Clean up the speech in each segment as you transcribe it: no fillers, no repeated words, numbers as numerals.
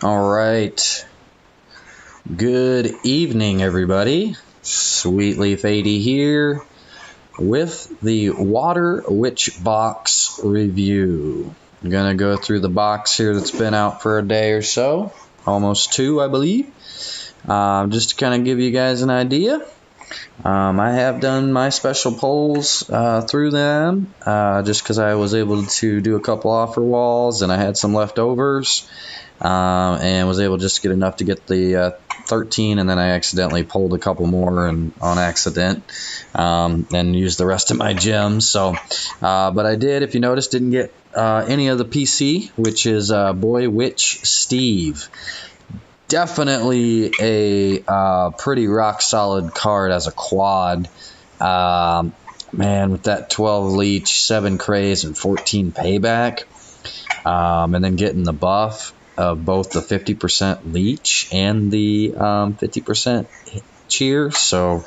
All right. Good evening, everybody. Sweet Leaf 80 here with the Water Witch box review. I'm going to go through the box here that's been out for a day or so, almost two, I believe, just to kind of give you guys an idea. I have done my special polls through them just because I was able to do a couple offer walls and I had some leftovers. And was able just to get enough to get the 13, and then I accidentally pulled a couple more on accident and used the rest of my gems. So, but I did, if you notice, didn't get any of the PC, which is Boy Witch Steve. Definitely a pretty rock solid card as a quad. Man, with that 12 leech, 7 craze, and 14 payback, and then getting the buff of both the 50% leech and the 50% cheer. So,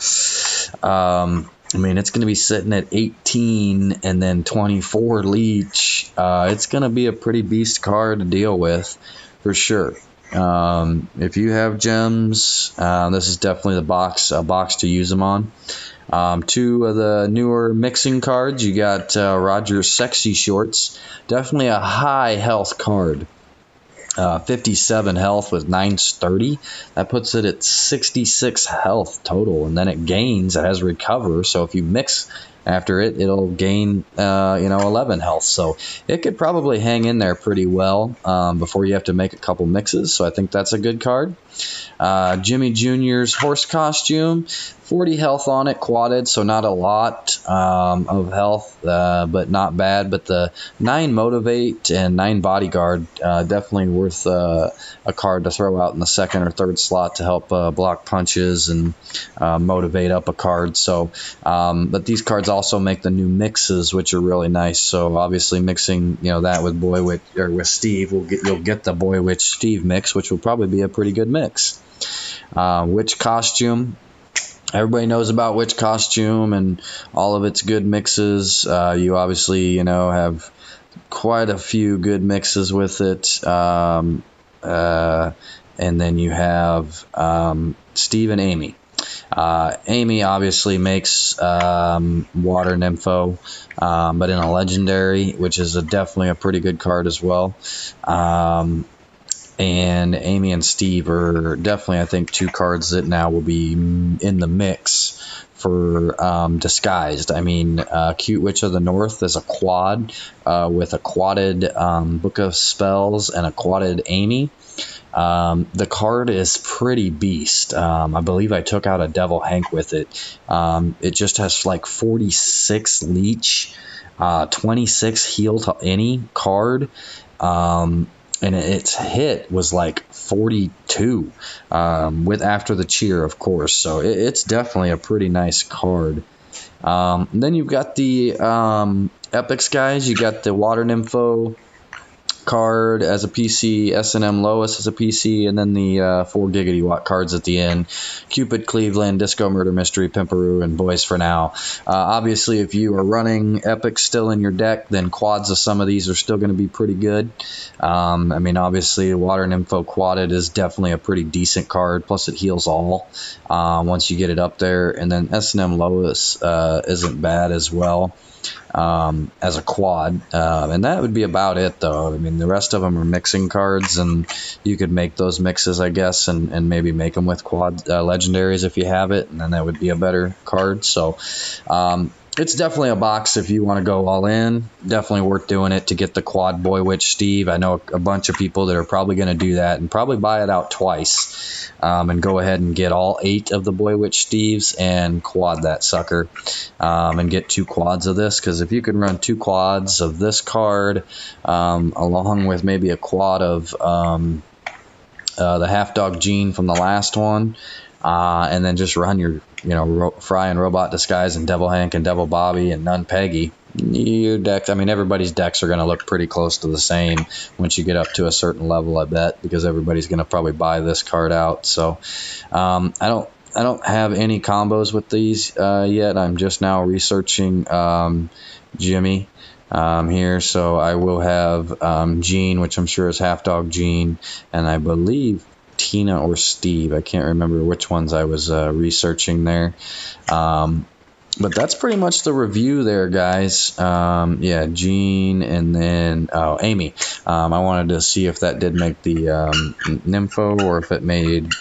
I mean, it's going to be sitting at 18 and then 24 leech. It's going to be a pretty beast card to deal with for sure. If you have gems, this is definitely a box to use them on. Two of the newer mixing cards, you got Roger's Sexy Shorts. Definitely a high health card. 57 health with 930. That puts it at 66 health total, and then it gains. It has recover, so if you mix after it, it'll gain 11 health. So it could probably hang in there pretty well before you have to make a couple mixes. So I think that's a good card. Jimmy Jr.'s horse costume, 40 health on it, quadded, so not a lot of health, but not bad. But the 9 motivate and 9 bodyguard, definitely worth a card to throw out in the second or third slot to help block punches and motivate up a card. So, but these cards also make the new mixes, which are really nice. So obviously mixing, that with Boy Witch or with Steve, you'll get the Boy Witch Steve mix, which will probably be a pretty good mix. Witch costume. Everybody knows about Witch costume and all of its good mixes. You obviously, have quite a few good mixes with it. And then you have Steve and Amy. Amy obviously makes Water Nympho, but in a legendary, which is definitely a pretty good card as well. And Amy and Steve are definitely, I think, 2 cards that now will be in the mix for Disguised. I mean, Cute Witch of the North is a quad with a quadded Book of Spells and a quadded Amy. The card is pretty beast. I believe I took out a Devil Hank with it. It just has like 46 leech, 26 heal to any card. And its hit was like 42 with after the cheer, of course. So it's definitely a pretty nice card. Then you've got the epics guys. You got the Water Nympho card as a PC, S&M Lois as a PC, and then the 4 Giggity Watt cards at the end. Cupid, Cleveland, Disco Murder Mystery, Pimperoo, and Boys for Now. Obviously, if you are running epics still in your deck, then quads of some of these are still going to be pretty good. I mean, obviously, Water Nympho quadded is definitely a pretty decent card, plus it heals all once you get it up there. And then S&M Lois isn't bad as well. As a quad, and that would be about it, though. I mean, the rest of them are mixing cards, and you could make those mixes, I guess, and maybe make them with quad legendaries if you have it, and then that would be a better card. So it's definitely a box if you want to go all in. Definitely worth doing it to get the quad Boy Witch Steve. I know a bunch of people that are probably going to do that and probably buy it out twice and go ahead and get all 8 of the Boy Witch Steves and quad that sucker and get 2 quads of this. Because if you could run 2 quads of this card along with maybe a quad of the Half Dog Gene from the last one, and then just run your, Fry and Robot Disguise and Devil Hank and Devil Bobby and Nun Peggy. Your decks, I mean, everybody's decks are going to look pretty close to the same once you get up to a certain level, I bet, because everybody's going to probably buy this card out. So I don't have any combos with these yet. I'm just now researching Jimmy. here. So I will have Gene, which I'm sure is Half Dog Gene, and I believe Tina or Steve. I can't remember which ones I was researching there. But that's pretty much the review there, guys. Yeah, Gene, and then Amy. I wanted to see if that did make the Nympho, or if it made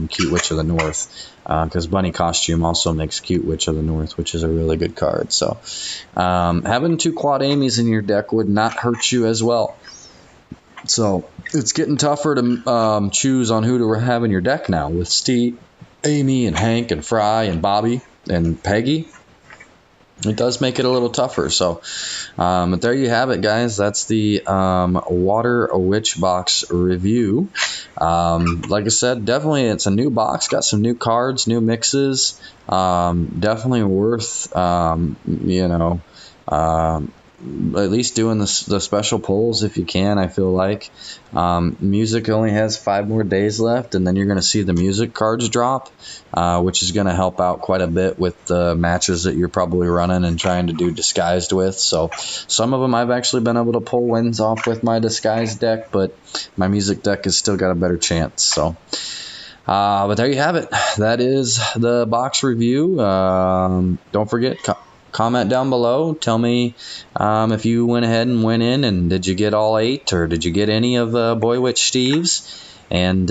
Cute Witch of the North, because Bunny Costume also makes Cute Witch of the North, which is a really good card. So having 2 quad Amy's in your deck would not hurt you as well. So it's getting tougher to choose on who to have in your deck now, with Steve, Amy, and Hank, and Fry, and Bobby, and Peggy. It does make it a little tougher. So but there you have it, guys. That's the Water Witch box review. Like I said, definitely it's a new box, got some new cards, new mixes. Definitely worth at least doing the special pulls if you can. I feel like music only has 5 more days left, and then you're going to see the music cards drop, which is going to help out quite a bit with the matches that you're probably running and trying to do disguised with. So some of them I've actually been able to pull wins off with my disguised deck, but my music deck has still got a better chance. So but there you have it. That is the box review. Don't forget, comment down below. Tell me if you went ahead and went in, and did you get all 8, or did you get any of Boy Witch Steve's? And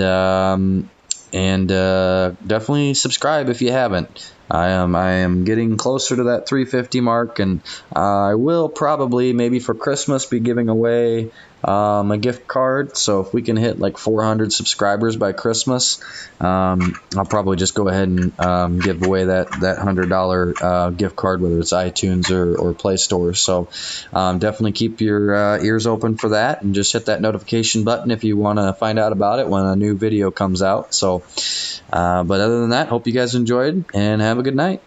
definitely subscribe if you haven't. I am getting closer to that 350 mark, and I will probably, maybe for Christmas, be giving away a gift card. So if we can hit like 400 subscribers by Christmas, I'll probably just go ahead and give away that $100 gift card, whether it's iTunes or Play Store. So definitely keep your ears open for that, and just hit that notification button if you want to find out about it when a new video comes out. So but other than that, hope you guys enjoyed, and have a good night.